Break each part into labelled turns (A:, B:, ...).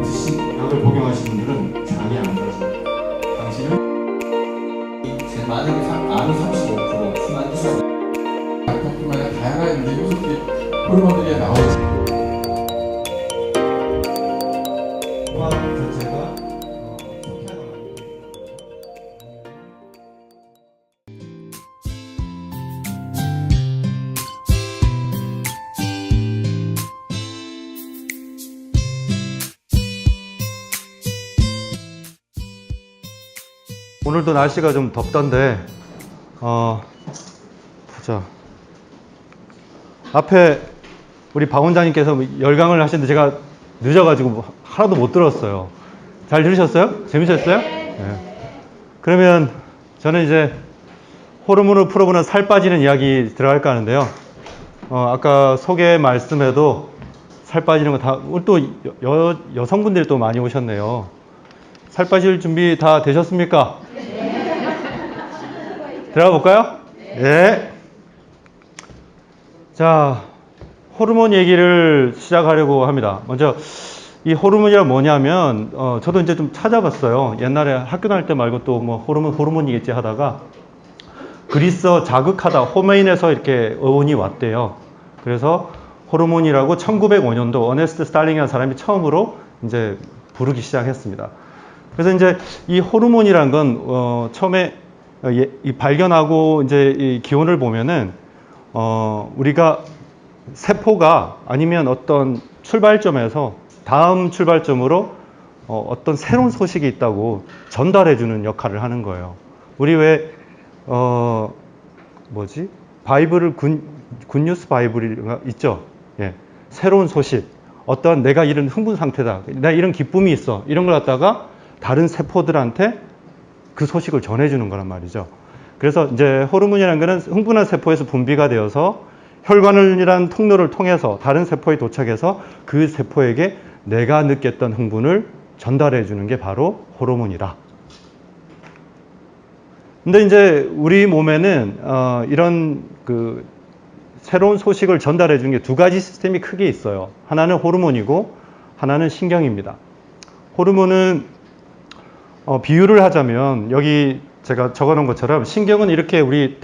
A: 드신 약을 복용하신 분들은 잠이 안 들어집니다. 당신은
B: 만약에 암이 35%, 수만
C: 약품뿐만 아니라 다양한 이제 요소들이 호르몬들이 나오죠.
A: 호흡 자체가 초기화가
D: 오늘도 날씨가 좀 덥던데, 보자. 앞에 우리 박 원장님께서 열강을 하시는데 제가 늦어가지고 하나도 못 들었어요. 잘 들으셨어요? 재밌었어요? 네. 그러면 저는 이제 호르몬을 풀어보는 살 빠지는 이야기 들어갈까 하는데요. 아까 소개 말씀에도 살 빠지는 거 다, 오늘 또 여성분들이 또 많이 오셨네요. 살 빠질 준비 다 되셨습니까? 들어가 볼까요? 예. 자, 호르몬 얘기를 시작하려고 합니다. 먼저 이 호르몬이란 뭐냐면 저도 이제 좀 찾아봤어요. 옛날에 학교 다닐 때 말고 또 뭐 호르몬이겠지 하다가 그리스어 자극하다 호메인에서 이렇게 어원이 왔대요. 그래서 호르몬이라고 1905년도 어네스트 스탈링이라는 사람이 처음으로 이제 부르기 시작했습니다. 그래서 이제 이 호르몬이란 건 처음에 이 발견하고 이제 이 기원을 보면은 우리가 세포가 아니면 어떤 출발점에서 다음 출발점으로 어떤 새로운 소식이 있다고 전달해 주는 역할을 하는 거예요. 우리 왜 바이블을 굿뉴스 바이블이 있죠. 예. 새로운 소식, 어떤 내가 이런 흥분 상태다, 내가 이런 기쁨이 있어, 이런 걸 갖다가 다른 세포들한테 그 소식을 전해주는 거란 말이죠. 그래서 이제 호르몬이라는 것은 흥분한 세포에서 분비가 되어서 혈관이라는 통로를 통해서 다른 세포에 도착해서 그 세포에게 내가 느꼈던 흥분을 전달해 주는 게 바로 호르몬이다. 근데 이제 우리 몸에는 이런 그 새로운 소식을 전달해 주는 게 두 가지 시스템이 크게 있어요. 하나는 호르몬이고 하나는 신경입니다. 호르몬은 비유를 하자면 여기 제가 적어놓은 것처럼 신경은 이렇게 우리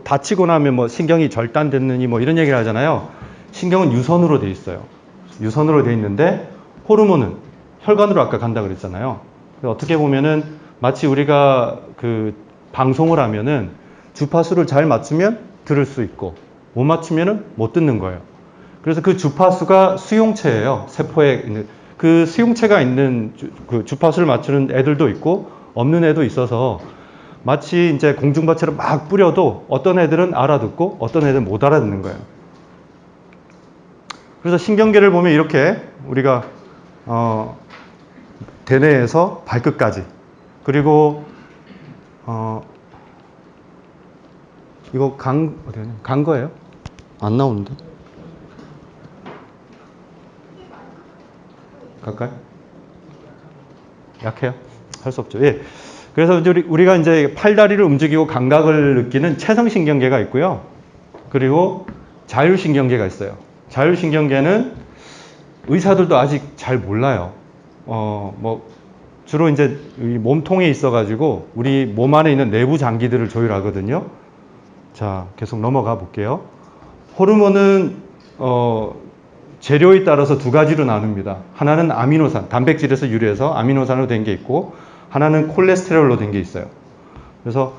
D: 다치고 나면 신경이 절단됐느니 이런 얘기를 하잖아요. 신경은 유선으로 돼 있어요. 유선으로 돼 있는데 호르몬은 혈관으로 아까 간다 그랬잖아요. 어떻게 보면은 마치 우리가 그 방송을 하면은 주파수를 잘 맞추면 들을 수 있고 못 맞추면은 못 듣는 거예요. 그래서 그 주파수가 수용체예요. 세포에 있는. 그 수용체가 있는 그 주파수를 맞추는 애들도 있고 없는 애도 있어서 마치 이제 공중파처럼 막 뿌려도 어떤 애들은 알아듣고 어떤 애들은 못 알아듣는 거예요. 그래서 신경계를 보면 이렇게 우리가 대뇌에서 발끝까지 그리고 이거 간 거예요? 안 나오는데? 갈까요? 약해요? 할 수 없죠. 예. 그래서 이제 우리가 이제 팔다리를 움직이고 감각을 느끼는 체성신경계가 있고요. 그리고 자율신경계가 있어요. 자율신경계는 의사들도 아직 잘 몰라요. 주로 이제 몸통에 있어가지고 우리 몸 안에 있는 내부 장기들을 조율하거든요. 자, 계속 넘어가 볼게요. 호르몬은 재료에 따라서 두 가지로 나눕니다. 하나는 아미노산, 단백질에서 유래해서 아미노산으로 된 게 있고 하나는 콜레스테롤로 된 게 있어요. 그래서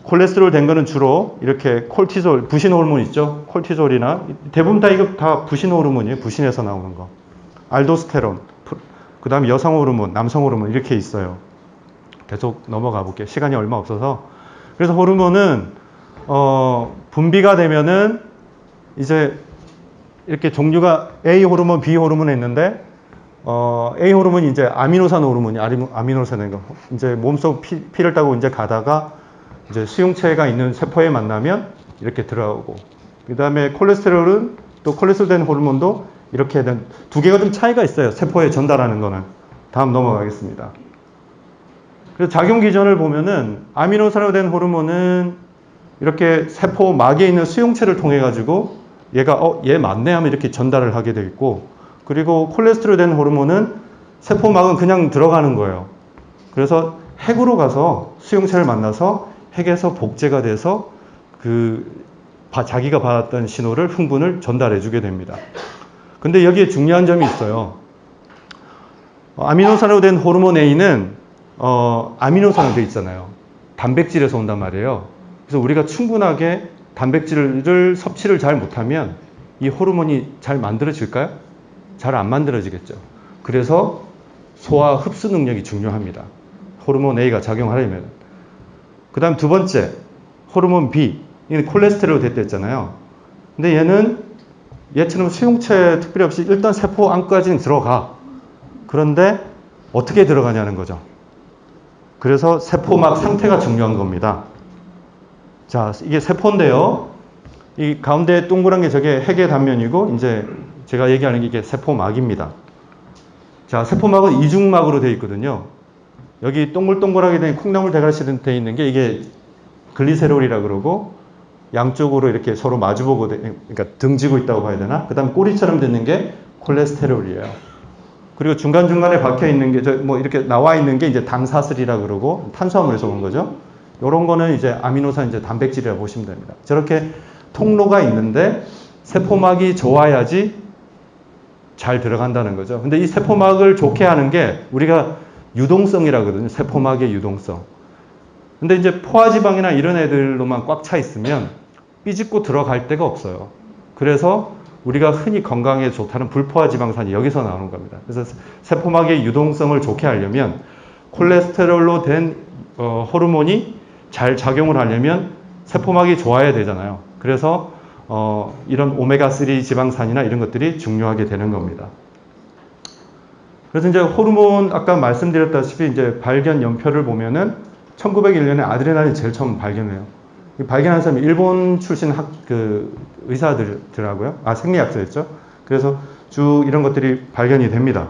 D: 콜레스테롤 된 거는 주로 이렇게 콜티졸, 부신 호르몬 있죠? 콜티졸이나 대부분 이거 다 부신 호르몬이에요. 부신에서 나오는 거. 알도스테론, 그 다음에 여성 호르몬, 남성 호르몬 이렇게 있어요. 계속 넘어가 볼게요. 시간이 얼마 없어서. 그래서 호르몬은 분비가 되면은 이제 이렇게 종류가 A 호르몬, B 호르몬이 있는데 A 호르몬이 이제 아미노산 호르몬이 아미노산인 거. 이제 몸속 피를 타고 이제 가다가 이제 수용체가 있는 세포에 만나면 이렇게 들어오고. 그다음에 콜레스테롤은 또 콜레스테롤 된 호르몬도 이렇게 두 개가 좀 차이가 있어요. 세포에 전달하는 거는. 다음 넘어가겠습니다. 그래서 작용 기전을 보면은 아미노산으로 된 호르몬은 이렇게 세포 막에 있는 수용체를 통해 가지고 얘가 얘 맞네 하면 이렇게 전달을 하게 되어 있고 그리고 콜레스테롤 된 호르몬은 세포막은 그냥 들어가는 거예요. 그래서 핵으로 가서 수용체를 만나서 핵에서 복제가 돼서 자기가 받았던 신호를 흥분을 전달해 주게 됩니다. 근데 여기에 중요한 점이 있어요. 아미노산으로 된 호르몬 A는 아미노산으로 되어 있잖아요. 단백질에서 온단 말이에요. 그래서 우리가 충분하게 단백질을 섭취를 잘 못하면 이 호르몬이 잘 만들어질까요? 잘 안 만들어지겠죠. 그래서 소화 흡수 능력이 중요합니다. 호르몬 A가 작용하려면. 그 다음 두 번째, 호르몬 B. 이게 콜레스테롤로 됐댔잖아요. 근데 얘처럼 수용체 특별히 없이 일단 세포 안까지는 들어가. 그런데 어떻게 들어가냐는 거죠. 그래서 세포막 상태가 중요한 겁니다. 자, 이게 세포인데요. 이 가운데 동그란 게 저게 핵의 단면이고, 이제 제가 얘기하는 게 이게 세포막입니다. 자, 세포막은 이중막으로 되어 있거든요. 여기 동글동글하게 된 콩나물 대가리처럼 되어 있는 게 이게 글리세롤이라 그러고, 양쪽으로 이렇게 서로 마주보고, 그러니까 등지고 있다고 봐야 되나? 그 다음 꼬리처럼 되는 게 콜레스테롤이에요. 그리고 중간중간에 박혀 있는 게, 이렇게 나와 있는 게 이제 당사슬이라 그러고, 탄수화물에서 온 거죠. 요런 거는 이제 아미노산, 이제 단백질이라고 보시면 됩니다. 저렇게 통로가 있는데, 세포막이 좋아야지 잘 들어간다는 거죠. 근데 이 세포막을 좋게 하는 게 우리가 유동성이라고 하거든요. 세포막의 유동성. 근데 이제 포화지방이나 이런 애들로만 꽉 차 있으면 삐집고 들어갈 데가 없어요. 그래서 우리가 흔히 건강에 좋다는 불포화지방산이 여기서 나오는 겁니다. 그래서 세포막의 유동성을 좋게 하려면 콜레스테롤로 된 호르몬이 잘 작용을 하려면 세포막이 좋아야 되잖아요. 그래서 이런 오메가3 지방산이나 이런 것들이 중요하게 되는 겁니다. 그래서 이제 호르몬 아까 말씀드렸다시피 이제 발견 연표를 보면은 1901년에 아드레날린 제일 처음 발견해요. 발견한 사람이 일본 출신 의사들하고요. 생리학자였죠. 그래서 쭉 이런 것들이 발견이 됩니다.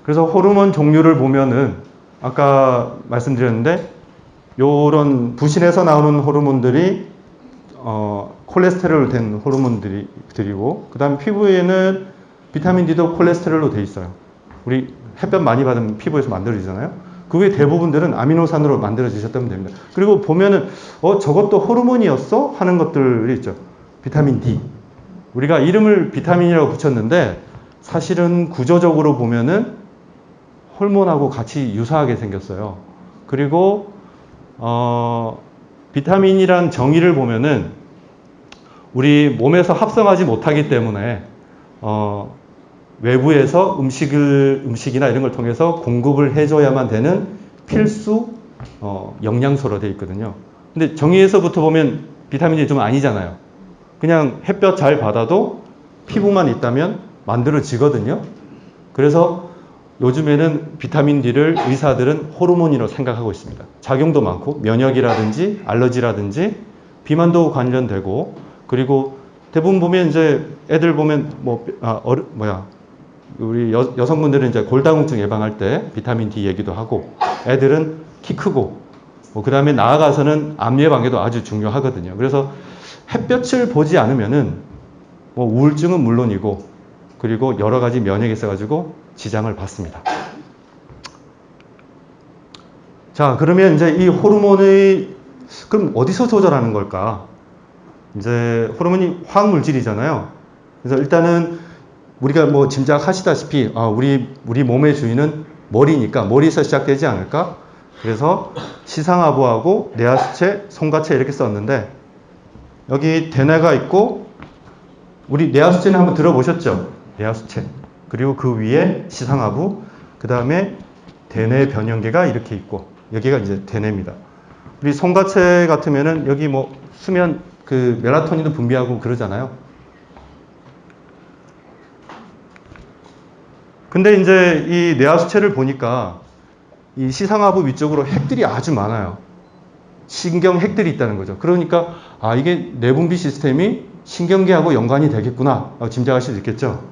D: 그래서 호르몬 종류를 보면은 아까 말씀드렸는데 요런 부신에서 나오는 호르몬들이 콜레스테롤로 된 호르몬들이고, 그 다음 피부에는 비타민 D도 콜레스테롤로 돼 있어요. 우리 햇볕 많이 받으면 피부에서 만들어지잖아요. 그 외 대부분들은 아미노산으로 만들어지셨다면 됩니다. 그리고 보면은 저것도 호르몬이었어? 하는 것들이 있죠. 비타민 D. 우리가 이름을 비타민이라고 붙였는데 사실은 구조적으로 보면은 호르몬하고 같이 유사하게 생겼어요. 그리고 비타민이란 정의를 보면은 우리 몸에서 합성하지 못하기 때문에 외부에서 음식이나 이런 걸 통해서 공급을 해줘야만 되는 필수 영양소로 되어 있거든요. 근데 정의에서부터 보면 비타민이 좀 아니잖아요. 그냥 햇볕 잘 받아도 피부만 있다면 만들어지거든요. 그래서 요즘에는 비타민 D를 의사들은 호르몬이라고 생각하고 있습니다. 작용도 많고 면역이라든지 알러지라든지 비만도 관련되고, 그리고 대부분 보면 이제 애들 보면 우리 여성분들은 이제 골다공증 예방할 때 비타민 D 얘기도 하고, 애들은 키 크고, 그 다음에 나아가서는 암 예방에도 아주 중요하거든요. 그래서 햇볕을 보지 않으면은 우울증은 물론이고, 그리고 여러 가지 면역이 있어가지고 지장을 받습니다. 자, 그러면 이제 이 호르몬의 그럼 어디서 조절하는 걸까? 이제 호르몬이 화학물질이잖아요. 그래서 일단은 우리가 짐작하시다시피 우리 몸의 주인은 머리니까 머리에서 시작되지 않을까? 그래서 시상하부하고 뇌하수체, 송가체 이렇게 썼는데 여기 대뇌가 있고, 우리 뇌하수체는 한번 들어보셨죠? 뇌하수체. 그리고 그 위에 시상하부, 그 다음에 대뇌 변형계가 이렇게 있고, 여기가 이제 대뇌입니다. 우리 송가체 같으면은 여기 수면 멜라토닌도 분비하고 그러잖아요. 근데 이제 이 뇌하수체를 보니까 이 시상하부 위쪽으로 핵들이 아주 많아요. 신경 핵들이 있다는 거죠. 그러니까 이게 뇌분비 시스템이 신경계하고 연관이 되겠구나 짐작하실 수 있겠죠.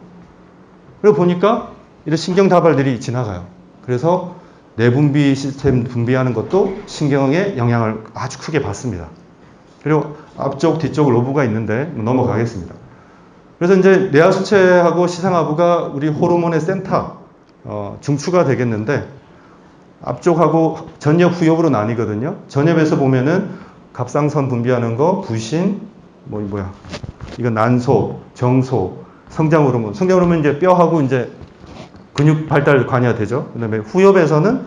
D: 그리고 보니까 이런 신경다발들이 지나가요. 그래서 뇌분비 시스템 분비하는 것도 신경에 영향을 아주 크게 받습니다. 그리고 앞쪽 뒤쪽 로브가 있는데 넘어가겠습니다. 그래서 이제 뇌하수체하고 시상하부가 우리 호르몬의 센터, 중추가 되겠는데, 앞쪽하고 전엽, 후엽으로 나뉘거든요. 전엽에서 보면은 갑상선 분비하는 거, 부신, 이건 난소, 정소, 성장 호르몬. 성장 호르몬 이제 뼈하고 이제 근육 발달 관여되죠. 그다음에 후엽에서는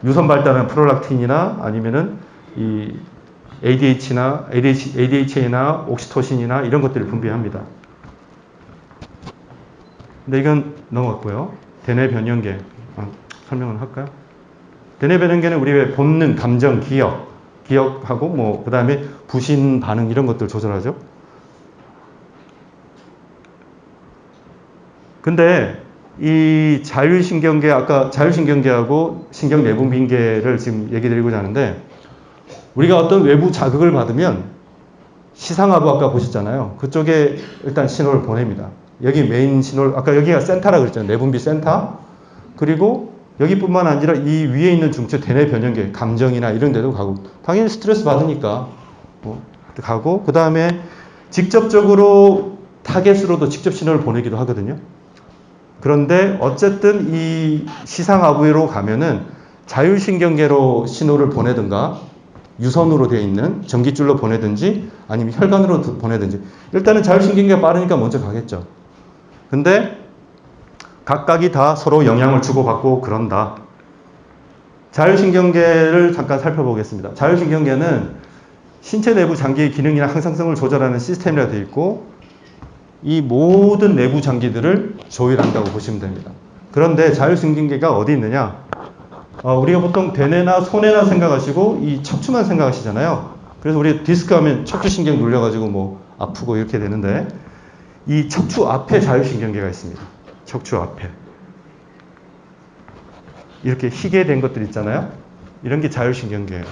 D: 유선 발달하는 프롤락틴이나 아니면은 이 ADHA나 옥시토신이나 이런 것들을 분비합니다. 근데 이건 넘어갔고요. 대뇌 변형계 설명을 할까요? 대뇌 변형계는 우리의 본능, 감정, 기억하고 그다음에 부신 반응 이런 것들 조절하죠. 근데 이 자율신경계, 아까 자율신경계하고 신경내분비계를 지금 얘기 드리고자 하는데, 우리가 어떤 외부 자극을 받으면 시상하부 아까 보셨잖아요. 그쪽에 일단 신호를 보냅니다. 여기 메인 신호를, 아까 여기가 센터라고 그랬잖아요. 내분비 센터. 그리고 여기뿐만 아니라 이 위에 있는 중추 대뇌 변형계, 감정이나 이런 데도 가고, 당연히 스트레스 받으니까 가고, 그 다음에 직접적으로 타겟으로도 직접 신호를 보내기도 하거든요. 그런데 어쨌든 이 시상하부로 가면은 자율신경계로 신호를 보내든가 유선으로 되어 있는 전기줄로 보내든지 아니면 혈관으로 보내든지, 일단은 자율신경계가 빠르니까 먼저 가겠죠. 근데 각각이 다 서로 영향을 주고받고 그런다. 자율신경계를 잠깐 살펴보겠습니다. 자율신경계는 신체 내부 장기의 기능이나 항상성을 조절하는 시스템이라 되어 있고, 이 모든 내부 장기들을 조율한다고 보시면 됩니다. 그런데 자율신경계가 어디 있느냐? 우리가 보통 대뇌나 소뇌나 생각하시고 이 척추만 생각하시잖아요. 그래서 우리 디스크 하면 척추신경 눌려가지고 아프고 이렇게 되는데, 이 척추 앞에 자율신경계가 있습니다. 척추 앞에. 이렇게 희게 된 것들 있잖아요. 이런 게 자율신경계예요.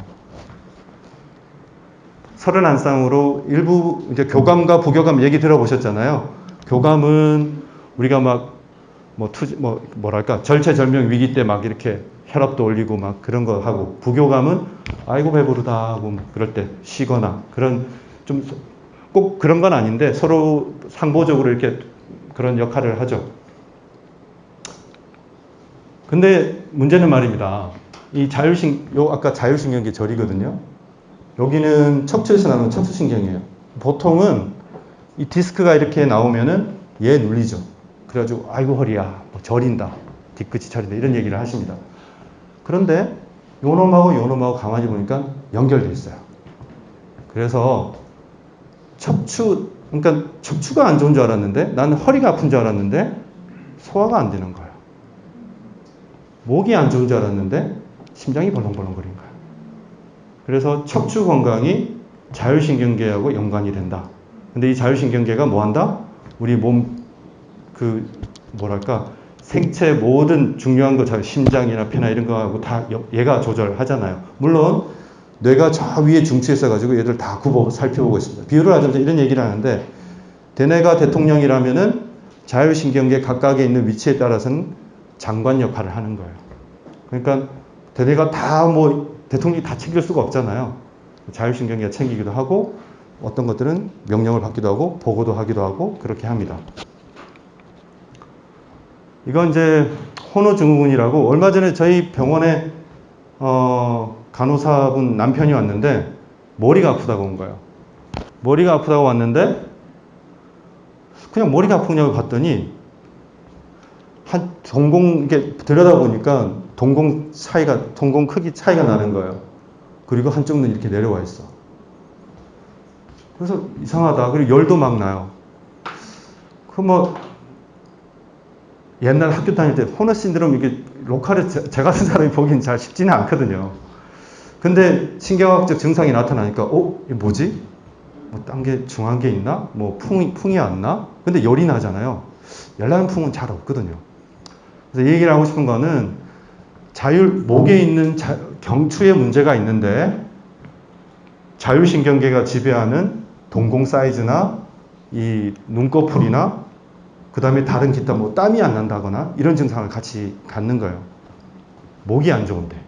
D: 31쌍으로 일부 이제 교감과 부교감 얘기 들어보셨잖아요. 교감은 우리가 절체절명 위기 때 막 이렇게 혈압도 올리고 막 그런 거 하고, 부교감은 아이고 배부르다 하고 그럴 때 쉬거나, 그런 좀 꼭 그런 건 아닌데 서로 상보적으로 이렇게 그런 역할을 하죠. 근데 문제는 말입니다. 이 아까 자율신경계 절이거든요. 여기는 척추에서 나오는 척추신경이에요. 보통은 이 디스크가 이렇게 나오면은 얘 눌리죠. 그래가지고 아이고 허리야, 저린다, 뒤끝이 저린다 이런 얘기를 하십니다. 그런데 요놈하고 가만히 보니까 연결돼 있어요. 그래서 그러니까 척추가 안 좋은 줄 알았는데, 나는 허리가 아픈 줄 알았는데 소화가 안 되는 거예요. 목이 안 좋은 줄 알았는데 심장이 벌렁벌렁거린 거예요. 그래서 척추 건강이 자율신경계하고 연관이 된다. 근데 이 자율신경계가 뭐 한다? 우리 몸 생체 모든 중요한 거, 심장이나 폐나 이런 거하고 다 얘가 조절하잖아요. 물론 뇌가 저 위에 중추에 있어가지고 얘들 다 살펴보고 있습니다. 비유를 하자면 이런 얘기를 하는데, 대뇌가 대통령이라면은 자율신경계 각각에 있는 위치에 따라서는 장관 역할을 하는 거예요. 그러니까 대뇌가 대통령이 다 챙길 수가 없잖아요. 자율신경계가 챙기기도 하고, 어떤 것들은 명령을 받기도 하고, 보고도 하기도 하고, 그렇게 합니다. 이건 이제 혼우증후군이라고, 얼마 전에 저희 병원에 간호사분 남편이 왔는데 머리가 아프다고 온 거예요. 머리가 아프다고 왔는데 그냥 머리가 아프냐고 봤더니 이렇게 들여다보니까 동공 크기 차이가 나는 거예요. 그리고 한쪽 눈이 이렇게 내려와 있어. 그래서 이상하다. 그리고 열도 막 나요. 옛날 학교 다닐 때 호너 신드롬, 이게 로컬에 제 같은 사람이 보기엔 잘 쉽지는 않거든요. 근데 신경학적 증상이 나타나니까 이게 뭐지? 딴 게 중한 게 있나? 풍이 안 나? 근데 열이 나잖아요. 열나는 풍은 잘 없거든요. 그래서 이 얘기를 하고 싶은 거는, 목에 있는 경추에 문제가 있는데 자율신경계가 지배하는 동공 사이즈나 이 눈꺼풀이나 그 다음에 다른 기타 땀이 안 난다거나 이런 증상을 같이 갖는 거예요. 목이 안 좋은데.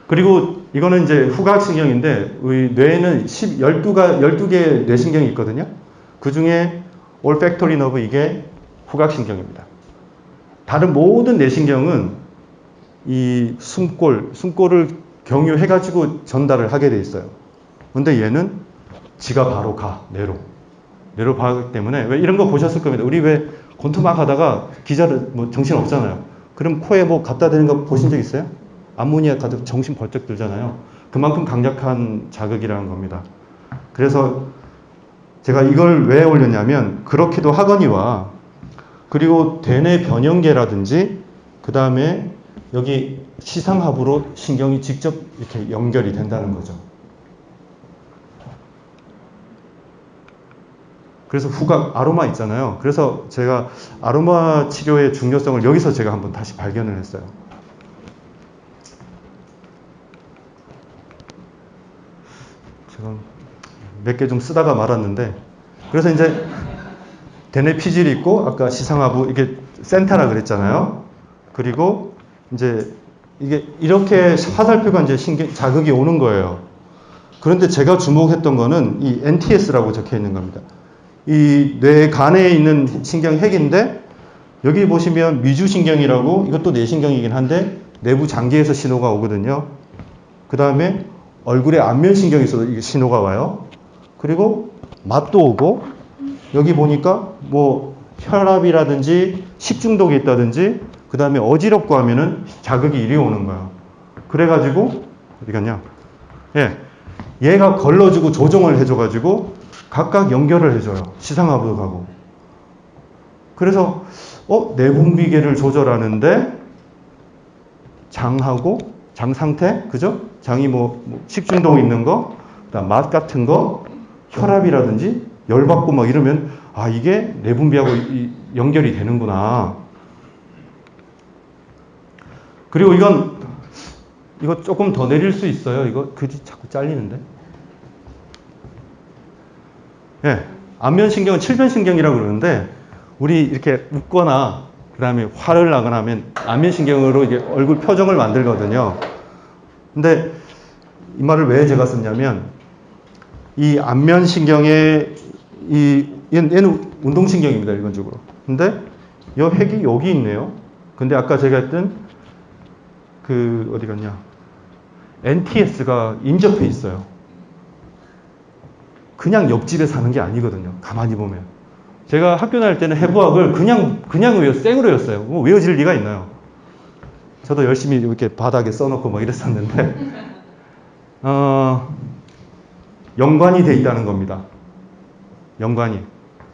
D: 그리고 이거는 이제 후각신경인데 우리 뇌에는 12개의 뇌신경이 있거든요. 그 중에 올팩토리 너브 이게 후각신경입니다. 다른 모든 뇌신경은 이 숨골을 경유해가지고 전달을 하게 돼 있어요. 근데 얘는 지가 바로 가, 뇌로 가기 때문에 왜 이런 거 보셨을 겁니다. 우리 왜 권투 막 하다가 기자를 뭐 정신 없잖아요. 그럼 코에 뭐 갖다 대는 거 보신 적 있어요? 암모니아 가득 정신 벌쩍 들잖아요. 그만큼 강력한 자극이라는 겁니다. 그래서 제가 이걸 왜 올렸냐면 그렇기도 하거니와 그리고 대뇌 변형계라든지 그 다음에 여기 시상하부로 신경이 직접 이렇게 연결이 된다는 거죠. 그래서 후각 아로마 있잖아요. 그래서 제가 아로마 치료의 중요성을 여기서 제가 한번 다시 발견을 했어요. 제가 몇 개 좀 쓰다가 말았는데 그래서 이제 대뇌 피질이 있고 아까 시상하부 이게 센터라 그랬잖아요. 그리고 이제 이게 이렇게 화살표가 이제 자극이 오는 거예요. 그런데 제가 주목했던 거는 이 NTS라고 적혀 있는 겁니다. 이 뇌 간에 있는 신경핵인데 여기 보시면 미주신경이라고 이것도 뇌신경이긴 한데 내부 장기에서 신호가 오거든요. 그 다음에 얼굴에 안면신경에서도 이게 신호가 와요. 그리고 맛도 오고 여기 보니까 뭐 혈압이라든지 식중독이 있다든지 그 다음에 어지럽고 하면은 자극이 이리 오는 거예요. 그래가지고 어디 갔냐? 예, 얘가 걸러주고 조정을 해줘가지고 각각 연결을 해줘요. 시상하부도 가고. 그래서 내분비계를 조절하는데 장하고 장 상태, 그죠? 장이 뭐 식중독 있는 거, 그다음 맛 같은 거, 혈압이라든지 열받고 막 이러면 아 이게 내분비하고 연결이 되는구나. 그리고 이거 조금 더 내릴 수 있어요. 이거 그지 자꾸 잘리는데. 예, 안면신경은 칠변신경이라고 그러는데 우리 이렇게 웃거나 그 다음에 화를 나거나 하면 안면신경으로 이게 얼굴 표정을 만들거든요. 근데 이 말을 왜 제가 썼냐면 이 안면신경의 얘는 운동신경입니다. 일반적으로. 근데 이 핵이 여기 있네요. 근데 아까 제가 했던 어디 갔냐? NTS가 인접해 있어요. 그냥 옆집에 사는 게 아니거든요. 가만히 보면. 제가 학교 다닐 때는 해부학을 그냥 생으로 외웠어요. 뭐 외워질 리가 있나요? 저도 열심히 이렇게 바닥에 써놓고 막 이랬었는데, 연관이 돼 있다는 겁니다. 연관이.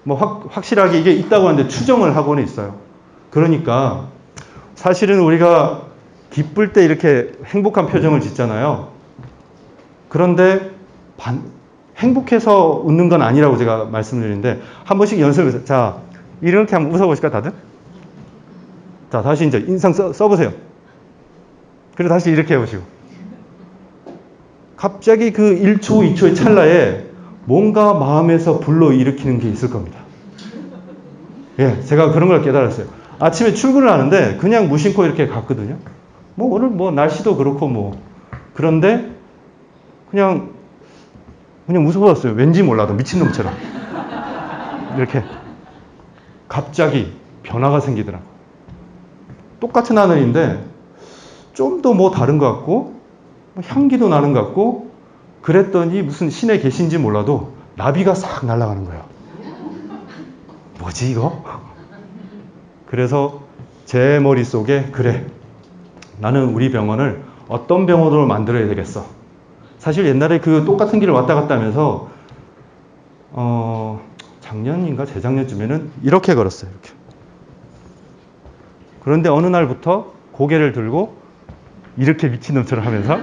D: 뭐 확실하게 이게 있다고 하는데 추정을 하고는 있어요. 그러니까 사실은 우리가 기쁠 때 이렇게 행복한 표정을 짓잖아요. 그런데 행복해서 웃는 건 아니라고 제가 말씀드리는데 한 번씩 연습해서 자 이렇게 한번 웃어보실까 다들? 자 다시 이제 인상 써보세요. 그리고 다시 이렇게 해보시고 갑자기 그 1초 2초의 찰나에 뭔가 마음에서 불러일으키는 게 있을 겁니다. 예, 제가 그런 걸 깨달았어요. 아침에 출근을 하는데 그냥 무심코 이렇게 갔거든요. 뭐 오늘 뭐 날씨도 그렇고 뭐 그런데 그냥 무서웠어요. 왠지 몰라도 미친놈처럼. 이렇게 갑자기 변화가 생기더라고. 똑같은 하늘인데 좀 더 뭐 다른 것 같고 향기도 나는 것 같고 그랬더니 무슨 신에 계신지 몰라도 나비가 싹 날아가는 거예요. 뭐지 이거? 그래서 제 머릿속에 그래 나는 우리 병원을 어떤 병원으로 만들어야 되겠어. 사실 옛날에 그 똑같은 길을 왔다 갔다 하면서 작년인가 재작년쯤에는 이렇게 걸었어요. 이렇게. 그런데 어느 날부터 고개를 들고 이렇게 미친놈처럼 하면서